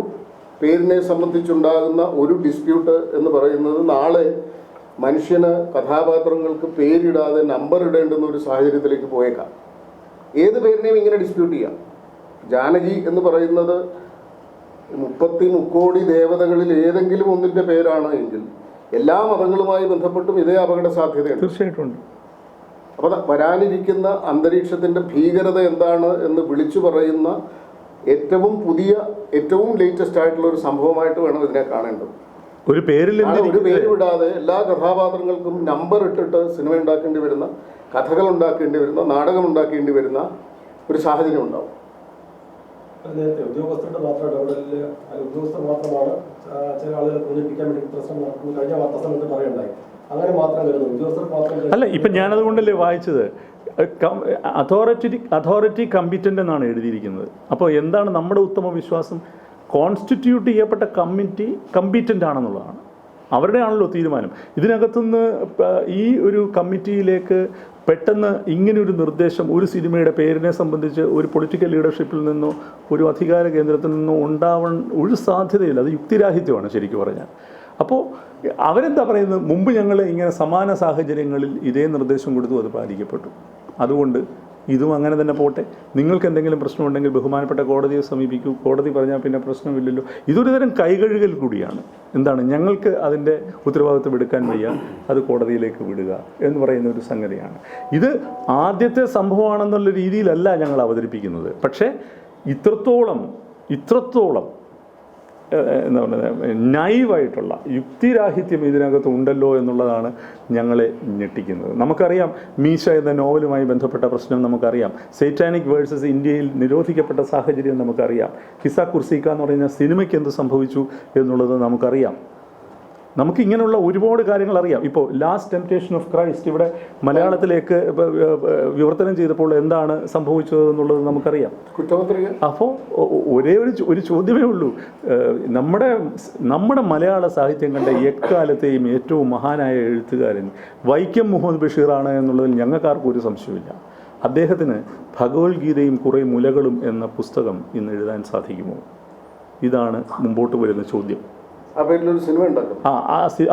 പേരിനെ സംബന്ധിച്ചുണ്ടാകുന്ന ഒരു ഡിസ്പ്യൂട്ട് എന്ന് പറയുന്നത് നാളെ മനുഷ്യന് കഥാപാത്രങ്ങൾക്ക് പേരിടാതെ നമ്പർ ഇടേണ്ടുന്ന ഒരു സാഹചര്യത്തിലേക്ക് പോയേക്കാം. ഏത് പേരിനെയും ഇങ്ങനെ ഡിസ്പ്യൂട്ട് ചെയ്യാം. ജാനകി എന്ന് പറയുന്നത് 30 കോടി ദേവതകളിൽ ഏതെങ്കിലും ഒന്നിൻ്റെ പേരാണ് എങ്കിൽ എല്ലാ മതങ്ങളുമായി ബന്ധപ്പെട്ടും ഇതേ അപകട സാധ്യതയുണ്ട്. തീർച്ചയായിട്ടും. അപ്പോൾ വരാനിരിക്കുന്ന അന്തരീക്ഷത്തിൻ്റെ ഭീകരത എന്താണ് എന്ന് വിളിച്ചു പറയുന്ന ഏറ്റവും പുതിയ, ഏറ്റവും ലേറ്റസ്റ്റ് ആയിട്ടുള്ള ഒരു സംഭവമായിട്ട് വേണം ഇതിനെ കാണേണ്ടത്. ഒരു പേര് വിടാതെ എല്ലാ കഥാപാത്രങ്ങൾക്കും നമ്പർ ഇട്ടിട്ട് സിനിമ ഉണ്ടാക്കേണ്ടി വരുന്ന, കഥകൾ ഉണ്ടാക്കേണ്ടി വരുന്ന, നാടകം ഉണ്ടാക്കേണ്ടി വരുന്ന ഒരു സാഹചര്യം ഉണ്ടാവും. നേരത്തെ ഉദ്യോഗസ്ഥരുടെ മാത്രം ഇടപെടലിൽ ഉദ്യോഗസ്ഥർ മാത്രമാണ് ചില ആളുകളെ തോന്നിപ്പിക്കാൻ വേണ്ടി പ്രശ്നം നടക്കുന്നത് കഴിഞ്ഞ വാർത്താ സമയത്ത് പറയുണ്ടായി. അങ്ങനെ മാത്രം കരുതുന്നു ഉദ്യോഗസ്ഥർ മാത്രം അല്ല. ഇപ്പം ഞാനതുകൊണ്ടല്ലേ വായിച്ചത്, അതോറിറ്റി കമ്പിറ്റൻ്റ് എന്നാണ് എഴുതിയിരിക്കുന്നത്. അപ്പോൾ എന്താണ് നമ്മുടെ ഉത്തമ വിശ്വാസം? കോൺസ്റ്റിറ്റ്യൂട്ട് ചെയ്യപ്പെട്ട കമ്മിറ്റി കമ്പിറ്റൻ്റ് ആണെന്നുള്ളതാണ്. അവരുടെ ആണല്ലോ തീരുമാനം. ഇതിനകത്തുനിന്ന് ഈ ഒരു കമ്മിറ്റിയിലേക്ക് പെട്ടെന്ന് ഇങ്ങനൊരു നിർദ്ദേശം ഒരു സിനിമയുടെ പേരിനെ സംബന്ധിച്ച് ഒരു പൊളിറ്റിക്കൽ ലീഡർഷിപ്പിൽ നിന്നോ ഒരു അധികാര കേന്ദ്രത്തിൽ നിന്നോ ഉണ്ടാവാൻ ഒരു സാധ്യതയില്ല. അത് യുക്തിരാഹിത്യമാണ് ശരിക്കും പറഞ്ഞാൽ. അപ്പോൾ അവരെന്താ പറയുന്നത്, മുമ്പ് ഞങ്ങൾ ഇങ്ങനെ സമാന സാഹചര്യങ്ങളിൽ ഇതേ നിർദ്ദേശം കൊടുത്തു, അത് പാലിക്കപ്പെട്ടു, അതുകൊണ്ട് ഇതും അങ്ങനെ തന്നെ പോട്ടെ. നിങ്ങൾക്ക് എന്തെങ്കിലും പ്രശ്നമുണ്ടെങ്കിൽ ബഹുമാനപ്പെട്ട കോടതിയെ സമീപിക്കൂ, കോടതി പറഞ്ഞാൽ പിന്നെ പ്രശ്നമില്ലല്ലോ. ഇതൊരു തരം കൈകഴുകൽ കൂടിയാണ്. എന്താണ്, ഞങ്ങൾക്ക് അതിൻ്റെ ഉത്തരവാദിത്വം എടുക്കാൻ വയ്യ, അത് കോടതിയിലേക്ക് വിടുക എന്ന് പറയുന്ന ഒരു സംഗതിയാണ്. ഇത് ആദ്യത്തെ സംഭവമാണെന്നുള്ള രീതിയിലല്ല ഞങ്ങൾ അവതരിപ്പിക്കുന്നത്. പക്ഷേ ഇത്രത്തോളം എന്താ പറയുക, നൈവായിട്ടുള്ള യുക്തിരാഹിത്യം ഇതിനകത്ത് ഉണ്ടല്ലോ എന്നുള്ളതാണ് ഞങ്ങളെ ഞെട്ടിക്കുന്നത്. നമുക്കറിയാം, മീശ എന്ന നോവലുമായി ബന്ധപ്പെട്ട പ്രശ്നം നമുക്കറിയാം. സൈറ്റാനിക് വേഴ്സസ് ഇന്ത്യയിൽ നിരോധിക്കപ്പെട്ട സാഹചര്യം നമുക്കറിയാം. ഹിസ കുർസിക്ക എന്ന് പറയുന്ന സിനിമയ്ക്ക് എന്ത് സംഭവിച്ചു എന്നുള്ളത് നമുക്കറിയാം. നമുക്കിങ്ങനെയുള്ള ഒരുപാട് കാര്യങ്ങൾ അറിയാം. ഇപ്പോൾ ലാസ്റ്റ് ടെംപ്റ്റേഷൻ ഓഫ് ക്രൈസ്റ്റ് ഇവിടെ മലയാളത്തിലേക്ക് വിവർത്തനം ചെയ്തപ്പോൾ എന്താണ് സംഭവിച്ചത് എന്നുള്ളത് നമുക്കറിയാം. അപ്പോൾ ഒരേ ഒരു ചോദ്യമേ ഉള്ളൂ. നമ്മുടെ മലയാള സാഹിത്യം കണ്ട എക്കാലത്തെയും ഏറ്റവും മഹാനായ എഴുത്തുകാരൻ വൈക്കം മുഹമ്മദ് ബഷീറാണ് എന്നുള്ളതിൽ ഞങ്ങൾക്കാർക്കും ഒരു സംശയമില്ല. അദ്ദേഹത്തിന് ഭഗവത്ഗീതയും കുറേ മുലകളും എന്ന പുസ്തകം ഇന്ന് എഴുതാൻ സാധിക്കുമോ? ഇതാണ് മുമ്പോട്ട് വരുന്ന ചോദ്യം. ആ പേരിലൊരു സിനിമ ഉണ്ടാക്കും.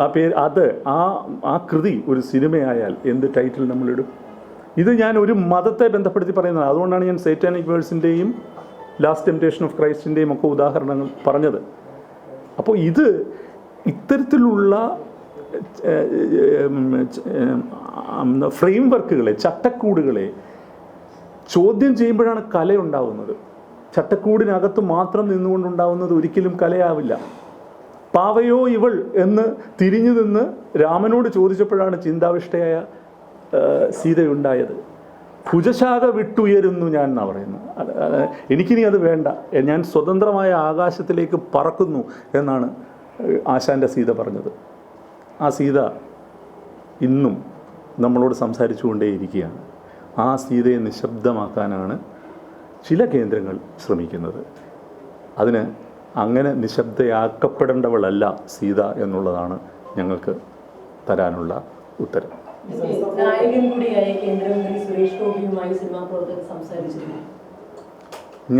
ആ പേര് ആ കൃതി ഒരു സിനിമയായാൽ എന്ത് ടൈറ്റിൽ നമ്മളിടും? ഇത് ഞാൻ ഒരു മതത്തെ ബന്ധപ്പെടുത്തി പറയുന്നത്. അതുകൊണ്ടാണ് ഞാൻ സൈറ്റാനിക് വേഴ്സിൻ്റെയും ലാസ്റ്റ് ടെംപ്റ്റേഷൻ ഓഫ് ക്രൈസ്റ്റിൻ്റെയും ഒക്കെ ഉദാഹരണങ്ങൾ പറഞ്ഞത്. അപ്പോൾ ഇത്തരത്തിലുള്ള ഫ്രെയിം വർക്കുകളെ, ചട്ടക്കൂടുകളെ ചോദ്യം ചെയ്യുമ്പോഴാണ് കലയുണ്ടാവുന്നത്. ചട്ടക്കൂടിനകത്ത് മാത്രം നിന്നുകൊണ്ടുണ്ടാവുന്നത് ഒരിക്കലും കലയാവില്ല. പാവയോ ഇവൾ എന്ന് തിരിഞ്ഞു നിന്ന് രാമനോട് ചോദിച്ചപ്പോഴാണ് ചിന്താവിഷ്ടയായ സീതയുണ്ടായത്. ഭുജശാഖ വിട്ടുയരുന്നു ഞാൻ എന്നാണ് പറയുന്നത്. എനിക്കിനി അത് വേണ്ട, ഞാൻ സ്വതന്ത്രമായ ആകാശത്തിലേക്ക് പറക്കുന്നു എന്നാണ് ആശാൻ്റെ സീത പറഞ്ഞത്. ആ സീത ഇന്നും നമ്മളോട് സംസാരിച്ചു കൊണ്ടേയിരിക്കുകയാണ്. ആ സീതയെ നിശബ്ദമാക്കാനാണ് ചില കേന്ദ്രങ്ങൾ ശ്രമിക്കുന്നത്. അതിന് അങ്ങനെ നിശബ്ദയാക്കപ്പെടേണ്ടവളല്ല സീത എന്നുള്ളതാണ് ഞങ്ങൾക്ക് തരാനുള്ള ഉത്തരം.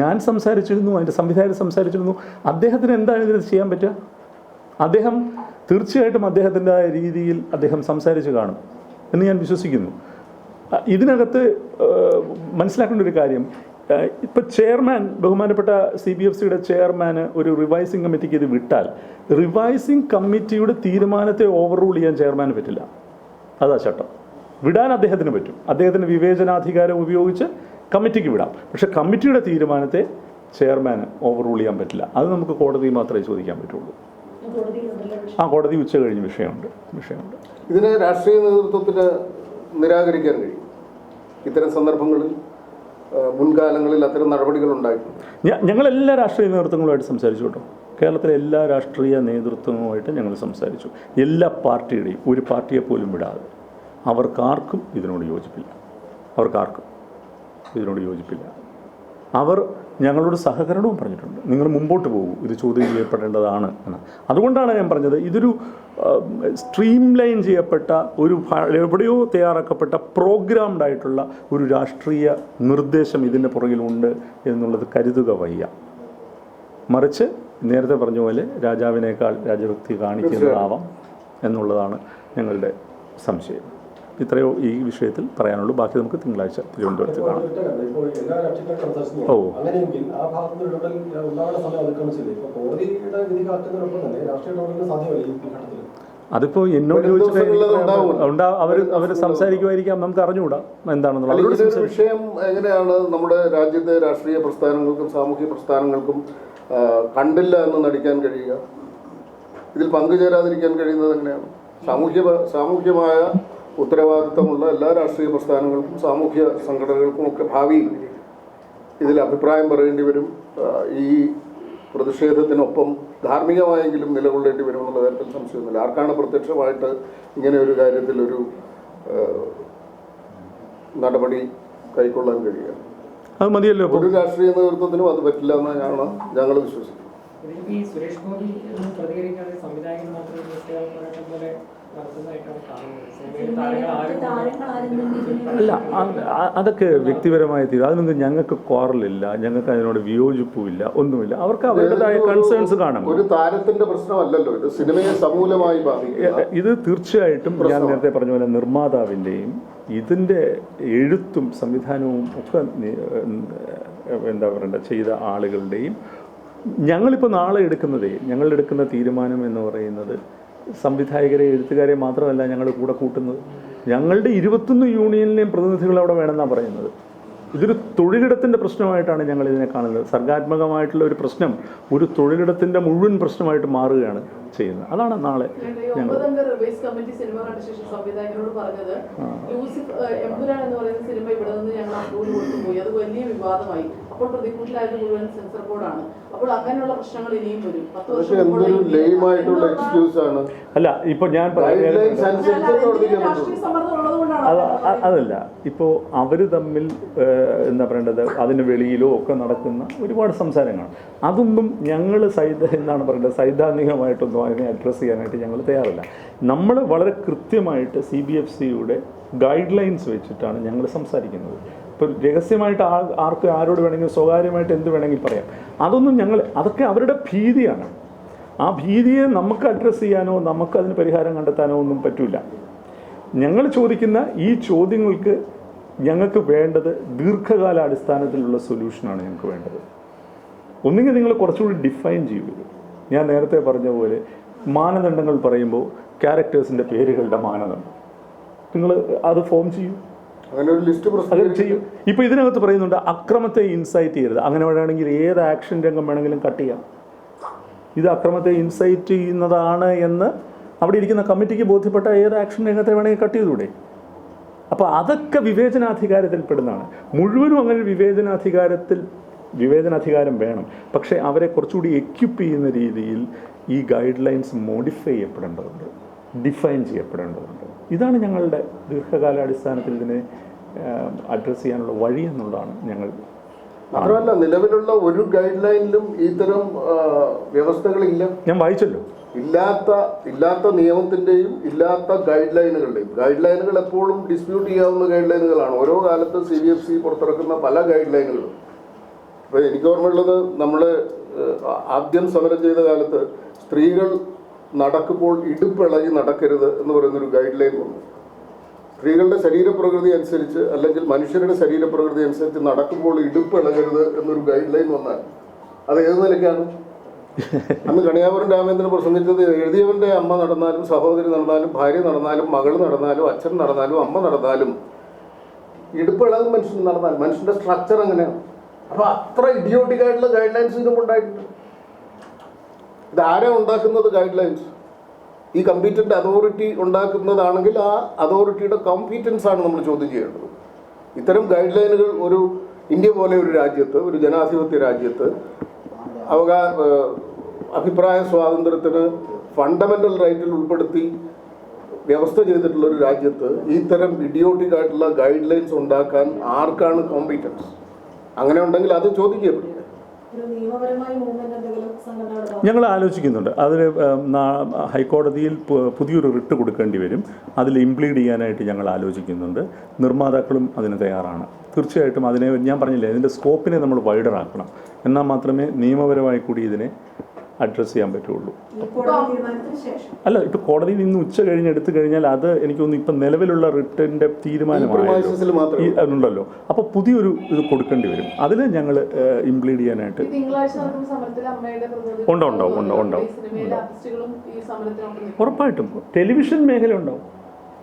ഞാൻ സംസാരിച്ചിരുന്നു, അതിൻ്റെ സംവിധായകർ സംസാരിച്ചിരുന്നു. അദ്ദേഹത്തിന് എന്താണ് ഇതിന് ചെയ്യാൻ പറ്റുക? അദ്ദേഹം തീർച്ചയായിട്ടും അദ്ദേഹത്തിൻ്റെതായ രീതിയിൽ അദ്ദേഹം സംസാരിച്ച് കാണും എന്ന് ഞാൻ വിശ്വസിക്കുന്നു. ഇതിനകത്ത് മനസ്സിലാക്കേണ്ട ഒരു കാര്യം, ഇപ്പോൾ ചെയർമാൻ, ബഹുമാനപ്പെട്ട CBFCയുടെ ചെയർമാന് ഒരു റിവൈസിങ് കമ്മിറ്റിക്ക് ഇത് വിട്ടാൽ റിവൈസിങ് കമ്മിറ്റിയുടെ തീരുമാനത്തെ ഓവർ റൂൾ ചെയ്യാൻ ചെയർമാന് പറ്റില്ല. അതാ ചട്ടം. വിടാൻ അദ്ദേഹത്തിന് പറ്റും. അദ്ദേഹത്തിന് വിവേചനാധികാരം ഉപയോഗിച്ച് കമ്മിറ്റിക്ക് വിടാം. പക്ഷെ കമ്മിറ്റിയുടെ തീരുമാനത്തെ ചെയർമാന് ഓവർ റൂൾ ചെയ്യാൻ പറ്റില്ല. അത് നമുക്ക് കോടതി മാത്രമേ ചോദിക്കാൻ പറ്റുള്ളൂ. കോടതി ഉച്ച കഴിഞ്ഞ് വിഷയമുണ്ട്. ഇതിനെ രാഷ്ട്രീയ നേതൃത്വത്തിന് നിരാകരിക്കാൻ കഴിയും. ഇത്തരം സന്ദർഭങ്ങളിൽ മുൻകാലങ്ങളിൽ അത്തരം നടപടികൾ ഉണ്ടായിട്ടുണ്ട്. ഞങ്ങളെല്ലാ രാഷ്ട്രീയ നേതൃത്വങ്ങളുമായിട്ട് സംസാരിച്ചു കേട്ടോ. കേരളത്തിലെ എല്ലാ രാഷ്ട്രീയ നേതൃത്വങ്ങളുമായിട്ട് ഞങ്ങൾ സംസാരിച്ചു. എല്ലാ പാർട്ടിയുടെയും, ഒരു പാർട്ടിയെ പോലും വിടാതെ. അവർക്കാർക്കും ഇതിനോട് യോജിപ്പില്ല. അവർ ഞങ്ങളോട് സഹകരണവും പറഞ്ഞിട്ടുണ്ട്. നിങ്ങൾ മുമ്പോട്ട് പോകൂ, ഇത് ചോദ്യം ചെയ്യപ്പെടേണ്ടതാണ് എന്ന്. അതുകൊണ്ടാണ് ഞാൻ പറഞ്ഞത്, ഇതൊരു സ്ട്രീം ലൈൻ ചെയ്യപ്പെട്ട ഒരു എവിടെയോ തയ്യാറാക്കപ്പെട്ട പ്രോഗ്രാംഡ് ആയിട്ടുള്ള ഒരു രാഷ്ട്രീയ നിർദ്ദേശം ഇതിൻ്റെ പുറകിലുണ്ട് എന്നുള്ളത് കരുതുക വയ്യ. മറിച്ച് നേരത്തെ പറഞ്ഞ പോലെ രാജാവിനേക്കാൾ രാജഭക്തി കാണിക്കുന്നതാവാം എന്നുള്ളതാണ് ഞങ്ങളുടെ സംശയം. ഇത്രയോ ഈ വിഷയത്തിൽ പറയാനുള്ളൂ. ബാക്കി നമുക്ക് തിങ്കളാഴ്ച തിരുവനന്തപുരത്ത് കാണാം. ഓ, അങ്ങനെയെങ്കിൽ ആ ഭാഗത്ത് ഉണ്ടാവേണ്ട സമയം അതിക്രമിച്ചില്ലേ? ഇപ്പോൾ കോടതിയുടെ വിധി കാട്ടുന്നതിനൊപ്പം തന്നെ രാഷ്ട്രീയ ഇടപെടൽ സാധ്യമല്ല ഈ ഘട്ടത്തിൽ. അതിപ്പോൾ എന്നോട് ചോദിച്ചിട്ട് അവർ സംസാരിക്കുമായിരിക്കാം, നമുക്ക് അറിഞ്ഞുകൂടാ എന്താണെന്നുള്ളത്. വിഷയം എങ്ങനെയാണ് നമ്മുടെ രാജ്യത്തെ രാഷ്ട്രീയ പ്രസ്ഥാനങ്ങൾക്കും സാമൂഹ്യ പ്രസ്ഥാനങ്ങൾക്കും കണ്ടില്ല എന്ന് നടിക്കാൻ കഴിയുക? ഇതിൽ പങ്കുചേരാതിരിക്കാൻ കഴിയുന്നത് എങ്ങനെയാണ്? സാമൂഹ്യമായ ഉത്തരവാദിത്തമുള്ള എല്ലാ രാഷ്ട്രീയ പ്രസ്ഥാനങ്ങൾക്കും സാമൂഹ്യ സംഘടനകൾക്കും ഒക്കെ ഭാവിയിൽ ഇതിൽ അഭിപ്രായം പറയേണ്ടി വരും. ഈ പ്രതിഷേധത്തിനൊപ്പം ധാർമ്മികമായെങ്കിലും നിലകൊള്ളേണ്ടി വരും എന്നുള്ള കാര്യത്തിൽ സംശയമൊന്നുമില്ല. ആർക്കാണ് പ്രത്യക്ഷമായിട്ട് ഇങ്ങനെ ഒരു കാര്യത്തിൽ ഒരു നടപടി കൈക്കൊള്ളാൻ കഴിയുക? അത് മതിയല്ലോ. ഒരു രാഷ്ട്രീയ നേതൃത്വത്തിനും അത് പറ്റില്ല എന്നാണ് ഞങ്ങൾ വിശ്വസിക്കുന്നത്. സുരേഷ് ഗോപി പ്രതികരിക്കാതെ സംവിധായകൻ മാത്രം പോലെ നടത്തുന്നതായിട്ടാണ് കാണുന്നത്. അല്ല, അതൊക്കെ വ്യക്തിപരമായ തീരുമാനം. അതിനൊന്നും ഞങ്ങൾക്ക് ക്വാറലില്ല, ഞങ്ങൾക്ക് അതിനോട് വിയോജിപ്പുമില്ല, ഒന്നുമില്ല. അവർക്ക് അവരുടേതായ കൺസേൺസ് കാണും. ഒരു താരത്തിന്റെ പ്രശ്നമല്ലല്ലോ ഇത്, സിനിമയെ സമൂലമായി ബാധിക്കുക. ഇത് തീർച്ചയായിട്ടും ഞാൻ നേരത്തെ പറഞ്ഞ പോലെ നിർമ്മാതാവിൻ്റെയും ഇതിൻ്റെ എഴുത്തും സംവിധാനവും ഒക്കെ എന്താ പറയണ്ട ചെയ്ത ആളുകളുടെയും ഞങ്ങളിപ്പോൾ നാളെ ഞങ്ങളെടുക്കുന്ന തീരുമാനം എന്ന് പറയുന്നത് സംവിധായകരെ എഴുത്തുകാരെ മാത്രമല്ല ഞങ്ങൾ കൂടെ കൂട്ടുന്നത്. ഞങ്ങളുടെ 21 യൂണിയനിലെയും പ്രതിനിധികൾ അവിടെ വേണമെന്നാണ് പറയുന്നത്. ഇതൊരു തൊഴിലിടത്തിൻ്റെ പ്രശ്നമായിട്ടാണ് ഞങ്ങളിതിനെ കാണുന്നത്. സർഗാത്മകമായിട്ടുള്ള ഒരു പ്രശ്നം ഒരു തൊഴിലിടത്തിൻ്റെ മുഴുവൻ പ്രശ്നമായിട്ട് മാറുകയാണ് ചെയ്യുന്നത്. അതാണ് നാളെ ഞങ്ങൾ സംവിധായകരോട് പറഞ്ഞത്. യൂസിഫ് എമ്പുരാൻ എന്ന് പറയുന്ന സിനിമ ഇവിടെ നിന്ന് ഞങ്ങൾ അപ്രൂവൽ കൊടുത്തുപോയി, അത് വലിയ വിവാദമായി. അപ്പോൾ പ്രതികൂട്ടിലായത് മുഴുവൻ സെൻസർ ബോർഡാണ്. അപ്പോൾ അങ്ങനെയുള്ള പ്രശ്നങ്ങൾ ഇനിയും വരും. 10 വർഷം അല്ല, ഇപ്പോൾ ഞാൻ അതല്ല, ഇപ്പോൾ അവർ തമ്മിൽ എന്താ പറയേണ്ടത്, അതിന് വെളിയിലോ ഒക്കെ നടക്കുന്ന ഒരുപാട് സംസാരങ്ങളാണ്. അതൊന്നും ഞങ്ങൾ എന്താണ് പറയേണ്ടത്, സൈദ്ധാന്തികമായിട്ടൊന്നും അതിനെ അഡ്രസ്സ് ചെയ്യാനായിട്ട് ഞങ്ങൾ തയ്യാറില്ല. നമ്മൾ വളരെ കൃത്യമായിട്ട് CBFCയുടെ ഗൈഡ് ലൈൻസ് വെച്ചിട്ടാണ് ഞങ്ങൾ സംസാരിക്കുന്നത്. ഇപ്പോൾ രഹസ്യമായിട്ട് ആരോട് വേണമെങ്കിലും സ്വകാര്യമായിട്ട് എന്ത് വേണമെങ്കിൽ പറയാം. അതൊക്കെ അവരുടെ ഭീതിയാണ്. ആ ഭീതിയെ നമുക്ക് അഡ്രസ്സ് ചെയ്യാനോ നമുക്കതിന് പരിഹാരം കണ്ടെത്താനോ ഒന്നും പറ്റില്ല. ഞങ്ങൾ ചോദിക്കുന്ന ഈ ചോദ്യങ്ങൾക്ക് ഞങ്ങൾക്ക് വേണ്ടത് ദീർഘകാലാടിസ്ഥാനത്തിലുള്ള സൊല്യൂഷനാണ് ഞങ്ങൾക്ക് വേണ്ടത്. ഒന്നുകിൽ നിങ്ങൾ കുറച്ചുകൂടി ഡിഫൈൻ ചെയ്യുക. ഞാൻ നേരത്തെ പറഞ്ഞ പോലെ മാനദണ്ഡങ്ങൾ പറയുമ്പോൾ ക്യാരക്ടേഴ്സിൻ്റെ പേരുകളുടെ മാനദണ്ഡം നിങ്ങൾ അത് ഫോം ചെയ്യൂ, അത് ചെയ്യും. ഇപ്പോൾ ഇതിനകത്ത് പറയുന്നുണ്ട് അക്രമത്തെ ഇൻസൈറ്റ് ചെയ്യരുത്. അങ്ങനെ വേണമെങ്കിൽ ഏത് ആക്ഷൻ രംഗം വേണമെങ്കിലും കട്ട് ചെയ്യാം. ഇത് അക്രമത്തെ ഇൻസൈറ്റ് ചെയ്യുന്നതാണ് എന്ന് അവിടെ ഇരിക്കുന്ന കമ്മിറ്റിക്ക് ബോധ്യപ്പെട്ട ഏത് ആക്ഷൻ രംഗത്തെ വേണമെങ്കിൽ കട്ട് ചെയ്തുകൂടെ? അപ്പോൾ അതൊക്കെ വിവേചനാധികാരത്തിൽപ്പെടുന്നതാണ്. മുഴുവനും അങ്ങനെ വിവേചനാധികാരം വേണം. പക്ഷേ അവരെ കുറച്ചുകൂടി എക്യുപ്പ് ചെയ്യുന്ന രീതിയിൽ ഈ ഗൈഡ് ലൈൻസ് മോഡിഫൈ ചെയ്യപ്പെടേണ്ടതുണ്ട്, ഡിഫൈൻ ചെയ്യപ്പെടേണ്ടതുണ്ട്. ഇതാണ് ഞങ്ങളുടെ ദീർഘകാലാടിസ്ഥാനത്തിൽ ഇതിനെ അഡ്രസ്സ് ചെയ്യാനുള്ള വഴി എന്നുള്ളതാണ് ഞങ്ങൾ. മാത്രമല്ല, നിലവിലുള്ള ഒരു ഗൈഡ് ലൈനിലും ഇത്തരം വ്യവസ്ഥകളില്ല. ഞാൻ വായിച്ചല്ലോ. ഇല്ലാത്ത നിയമത്തിൻ്റെയും ഇല്ലാത്ത ഗൈഡ് ലൈനുകൾ എപ്പോഴും ഡിസ്പ്യൂട്ട് ചെയ്യാവുന്ന ഗൈഡ് ലൈനുകളാണ്. ഓരോ കാലത്ത് CBFC പുറത്തിറക്കുന്ന പല ഗൈഡ് ലൈനുകളും. ഇപ്പോൾ എനിക്ക് ഓർമ്മയുള്ളത്, നമ്മൾ ആദ്യം സമരം ചെയ്ത കാലത്ത് സ്ത്രീകൾ നടക്കുമ്പോൾ ഇടുപ്പിളകി നടക്കരുത് എന്ന് പറയുന്നൊരു ഗൈഡ് ലൈൻ വന്നു. സ്ത്രീകളുടെ ശരീരപ്രകൃതി അനുസരിച്ച് അല്ലെങ്കിൽ മനുഷ്യരുടെ ശരീരപ്രകൃതി അനുസരിച്ച് നടക്കുമ്പോൾ ഇടുപ്പിളകരുത് എന്നൊരു ഗൈഡ് ലൈൻ വന്നാൽ അത് ഏത് നിലയ്ക്കാണ്? അന്ന് കണിയാപുരം രാമേന്ദ്രൻ പ്രസംഗിച്ചത്, എഴുതിയവൻ്റെ അമ്മ നടന്നാലും സഹോദരി നടന്നാലും ഭാര്യ നടന്നാലും മകൾ നടന്നാലും അച്ഛൻ നടന്നാലും അമ്മ നടന്നാലും ഇടുപ്പിളകും മനുഷ്യൻ നടന്നാൽ മനുഷ്യൻ്റെ സ്ട്രക്ചർ അങ്ങനെയാണ്. അപ്പോൾ അത്ര ഇഡിയോട്ടിക്കായിട്ടുള്ള ഗൈഡ് ലൈൻസ് ഇതിനും ഉണ്ടായിട്ടുണ്ട്. ഇതാരാ ഉണ്ടാക്കുന്നത് ഗൈഡ് ലൈൻസ്? ഈ കമ്പീറ്റൻ്റ് അതോറിറ്റി ഉണ്ടാക്കുന്നതാണെങ്കിൽ ആ അതോറിറ്റിയുടെ കോമ്പീറ്റൻസ് ആണ് നമ്മൾ ചോദ്യം ചെയ്യേണ്ടത്. ഇത്തരം ഗൈഡ് ലൈനുകൾ ഒരു ഇന്ത്യ പോലെ ഒരു രാജ്യത്ത്, ഒരു ജനാധിപത്യ രാജ്യത്ത്, അഭിപ്രായ സ്വാതന്ത്ര്യത്തിന് ഫണ്ടമെൻ്റൽ റൈറ്റിൽ ഉൾപ്പെടുത്തി വ്യവസ്ഥ ചെയ്തിട്ടുള്ള ഒരു രാജ്യത്ത് ഇത്തരം ഇഡിയോട്ടിക് ആയിട്ടുള്ള ഗൈഡ് ലൈൻസ് ഉണ്ടാക്കാൻ ആർക്കാണ് കോമ്പീറ്റൻസ്? അങ്ങനെ ഉണ്ടെങ്കിൽ അത് ചോദിക്കപ്പെടും. ഒരു നിയമപരമായ മൂവ്മെന്റ് എന്തെങ്കിലും സംഘടനയുടെ ഞങ്ങൾ ആലോചിക്കുന്നുണ്ട്. അതിൽ ഹൈക്കോടതിയിൽ പുതിയൊരു റിട്ട് കൊടുക്കേണ്ടി വരും. അതിൽ ഇംപ്ലീഡ് ചെയ്യാനായിട്ട് ഞങ്ങൾ ആലോചിക്കുന്നുണ്ട്. നിർമ്മാതാക്കളും അതിന് തയ്യാറാണ്. തീർച്ചയായിട്ടും അതിനെ ഞാൻ പറഞ്ഞില്ലേ, ഇതിൻ്റെ സ്കോപ്പിനെ നമ്മൾ വൈഡറാക്കണം. എന്നാൽ മാത്രമേ നിയമപരമായി കൂടി ഇതിനെ അഡ്രസ്സ് ചെയ്യാൻ പറ്റുള്ളൂ. ഈ കോടതി തീരുമാനത്തിന് ശേഷം അല്ല, ഇപ്പോൾ കോടതിയിൽ നിന്ന് ഉച്ച കഴിഞ്ഞ് എടുത്തു കഴിഞ്ഞാൽ അത് എനിക്ക് തോന്നുന്നു ഇപ്പം നിലവിലുള്ള റിട്ടിൻ്റെ Premises-ൽ മാത്രമേ തീരുമാനമാണല്ലോ. അപ്പോൾ പുതിയൊരു ഇത് കൊടുക്കേണ്ടി വരും. അതിൽ ഞങ്ങൾ ഇംപ്ലീഡ് ചെയ്യാനായിട്ട് ഈ തിങ്കളാഴ്ച നടക്കുന്ന സമരത്തിൽ അമ്മയുടെ പ്രതിനിധി ഉണ്ടാവും. സിനിമയിലെ ആർട്ടിസ്റ്റുകളും ഈ സമരത്തിനൊപ്പം നിൽക്കും. ഉറപ്പായിട്ടും ടെലിവിഷൻ മേഖല ഉണ്ടാവും.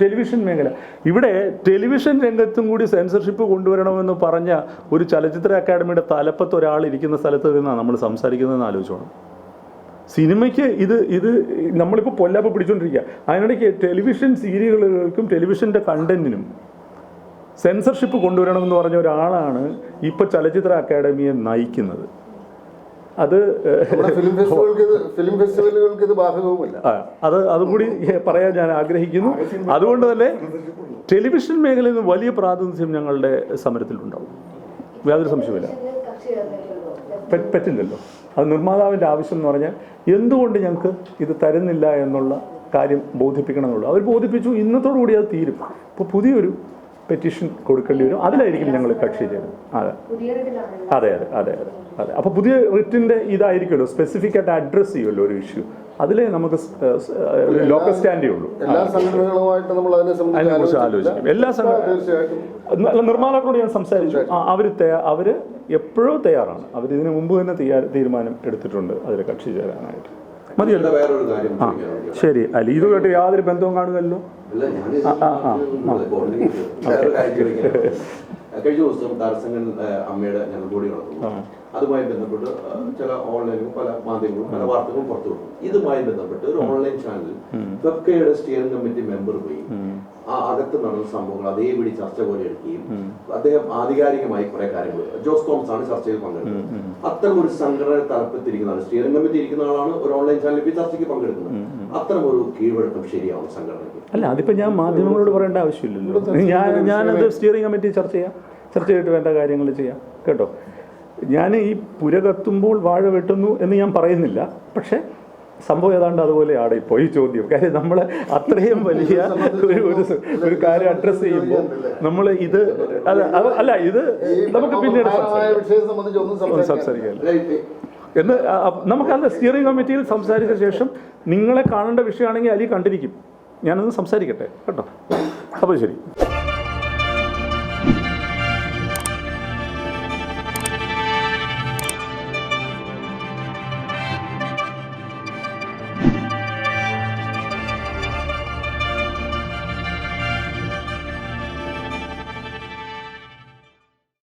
ടെലിവിഷൻ മേഖല ഇവിടെ ടെലിവിഷൻ രംഗത്തും കൂടി സെൻസർഷിപ്പ് കൊണ്ടുവരണമെന്ന് പറഞ്ഞ ഒരു ചലച്ചിത്ര അക്കാദമിയുടെ തലപ്പത്ത് ഒരാൾ ഇരിക്കുന്ന സ്ഥലത്ത് നിന്നാണ് നമ്മൾ സംസാരിക്കുന്നതെന്ന് ആലോചിച്ചോണം. സിനിമയ്ക്ക് ഇത് നമ്മളിപ്പോൾ പൊല്ലാപ്പ് പിടിച്ചുകൊണ്ടിരിക്കുക. അതിനിടയ്ക്ക് ടെലിവിഷൻ സീരിയലുകൾക്കും ടെലിവിഷൻ്റെ കണ്ടന്റിനും സെൻസർഷിപ്പ് കൊണ്ടുവരണമെന്ന് പറഞ്ഞ ഒരാളാണ് ഇപ്പോൾ ചലച്ചിത്ര അക്കാദമിയെ നയിക്കുന്നത്. അത് ഫിലിം ഫെസ്റ്റിവലുകൾക്ക് ഇത് ബാധകവുമല്ല. അതുകൂടി പറയാൻ ഞാൻ ആഗ്രഹിക്കുന്നു. അതുകൊണ്ട് തന്നെ ടെലിവിഷൻ മേഖലയിൽ നിന്ന് വലിയ പ്രാതിനിധ്യം ഞങ്ങളുടെ സമരത്തിലുണ്ടാവും, യാതൊരു സംശയമില്ല. പറ്റില്ലല്ലോ. അത് നിർമ്മാതാവിൻ്റെ ആവശ്യം എന്ന് പറഞ്ഞാൽ എന്തുകൊണ്ട് ഞങ്ങൾക്ക് ഇത് തരുന്നില്ല എന്നുള്ള കാര്യം ബോധിപ്പിക്കണം എന്നുള്ളൂ. അവർ ബോധിപ്പിച്ചു, ഇന്നത്തോടു കൂടി അത് തീരും. ഇപ്പോൾ പുതിയൊരു പെറ്റീഷൻ കൊടുക്കേണ്ടി വരും. അതിലായിരിക്കും ഞങ്ങൾ കക്ഷി ചേരുന്നത്. അതെ. അപ്പോൾ പുതിയ റിറ്റിൻ്റെ ഇതായിരിക്കുമല്ലോ, സ്പെസിഫിക് ആയിട്ട് അഡ്രസ്സ് ചെയ്യുമല്ലോ ഒരു ഇഷ്യൂ. അതിലേ നമുക്ക് ലോക്കൽ സ്റ്റാൻഡേ ഉള്ളൂ. എല്ലാ സംഘടനകളുമായിട്ട് നമ്മൾ അതിനെക്കുറിച്ച് ആലോചിക്കും. എല്ലാ നിർമ്മാതാക്കളോട് ഞാൻ സംസാരിച്ചു. അവർ എപ്പോഴോ തയ്യാറാണ്. അവർ ഇതിനു മുമ്പ് തന്നെ തീരുമാനം എടുത്തിട്ടുണ്ട് അതിൽ കക്ഷി ചേരാനായിട്ട്. മതിയല്ലോ. ശരി. അല്ല, ഇത് കേട്ട് യാതൊരു ബന്ധവും കാണുമല്ലോ. കഴിഞ്ഞ ദിവസം താരസംഘം അമ്മയുടെ ഞങ്ങൾ കൂടി നടത്തുന്നു. അതുമായി ബന്ധപ്പെട്ട് ചില ഓൺലൈനും പല മാധ്യമങ്ങളും പല വാർത്തകളും പുറത്തു വിടുന്നു. ഇതുമായി ബന്ധപ്പെട്ട് ഒരു ഓൺലൈൻ ചാനൽ ഫെഫ്കയുടെ സ്റ്റിയറിംഗ് കമ്മിറ്റി മെമ്പർ പോയി അകത്ത് നടന്ന സംഭവങ്ങൾ അതേപടി ചർച്ച പോലെ എടുക്കുകയും അദ്ദേഹം ആധികാരികമായി കുറെ കാര്യങ്ങൾ ജോസ് തോമസ് ആണ് ചർച്ചയിൽ പങ്കെടുക്കുന്നത്. അത്തരം ഒരു സംഘടന തലപ്പത്തിരിക്കുന്നതാണ്, സ്റ്റിയറിംഗ് കമ്മിറ്റി ഇരിക്കുന്ന ആളാണ് ഒരു ഓൺലൈൻ ചാനലിൽ ചർച്ചയ്ക്ക് പങ്കെടുക്കുന്നത്. അത്തരം ഒരു കീഴ്വഴക്കം ശരിയാവും സംഘടനയ്ക്ക്? അല്ല, അതിപ്പോൾ ഞാൻ മാധ്യമങ്ങളോട് പറയേണ്ട ആവശ്യമില്ലല്ലോ. ഞാനത് സ്റ്റിയറിംഗ് കമ്മിറ്റി ചർച്ച ചെയ്തിട്ട് വേണ്ട കാര്യങ്ങൾ ചെയ്യാം കേട്ടോ. ഞാൻ ഈ പുര കത്തുമ്പോൾ വാഴ വെട്ടുന്നു എന്ന് ഞാൻ പറയുന്നില്ല. പക്ഷേ സംഭവം ഏതാണ്ട് അതുപോലെയാണ് ഇപ്പോൾ ഈ ചോദ്യം. കാര്യം നമ്മൾ അത്രയും വലിയ ഒരു കാര്യം അഡ്രസ്സ് ചെയ്യുമ്പോൾ നമ്മൾ ഇത് അല്ല ഇത് നമുക്ക് പിന്നീട് സംസാരിക്കാം എന്ന് നമുക്കത് സ്റ്റിയറിംഗ് കമ്മിറ്റിയിൽ സംസാരിച്ച ശേഷം നിങ്ങളെ കാണേണ്ട വിഷയമാണെങ്കിൽ അതിൽ കണ്ടിരിക്കും. ഞാനൊന്ന് സംസാരിക്കട്ടെ കേട്ടോ. അപ്പോൾ ശരി.